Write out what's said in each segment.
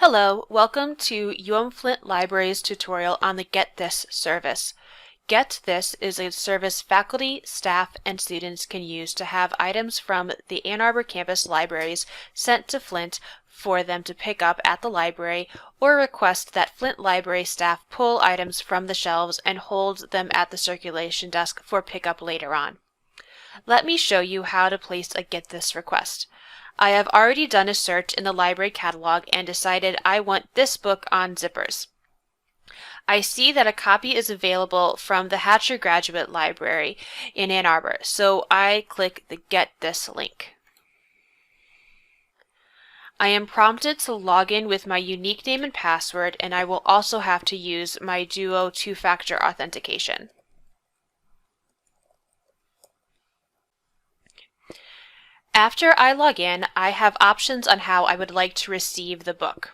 Hello, welcome to UM-Flint Library's tutorial on the Get This service. Get This is a service faculty, staff, and students can use to have items from the Ann Arbor campus libraries sent to Flint for them to pick up at the library, or request that Flint Library staff pull items from the shelves and hold them at the circulation desk for pickup later on. Let me show you how to place a Get This request. I have already done a search in the library catalog and decided I want this book on zippers. I see that a copy is available from the Hatcher Graduate Library in Ann Arbor, so I click the Get This link. I am prompted to log in with my unique name and password, and I will also have to use my Duo two-factor authentication. After I log in, I have options on how I would like to receive the book.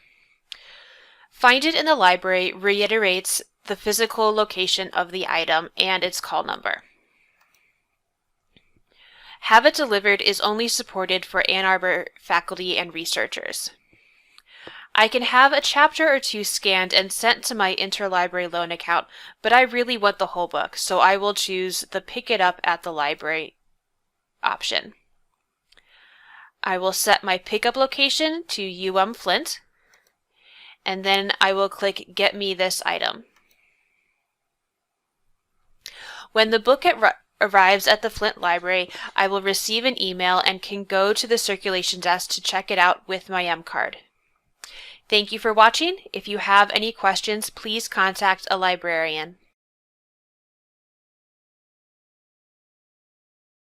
Find it in the library reiterates the physical location of the item and its call number. Have it delivered is only supported for Ann Arbor faculty and researchers. I can have a chapter or two scanned and sent to my interlibrary loan account, but I really want the whole book, so I will choose the Pick It Up at the Library option. I will set my pickup location to UM-Flint, and then I will click Get Me This Item. When the book arrives at the Flint Library, I will receive an email and can go to the circulation desk to check it out with my M card. Thank you for watching. If you have any questions, please contact a librarian.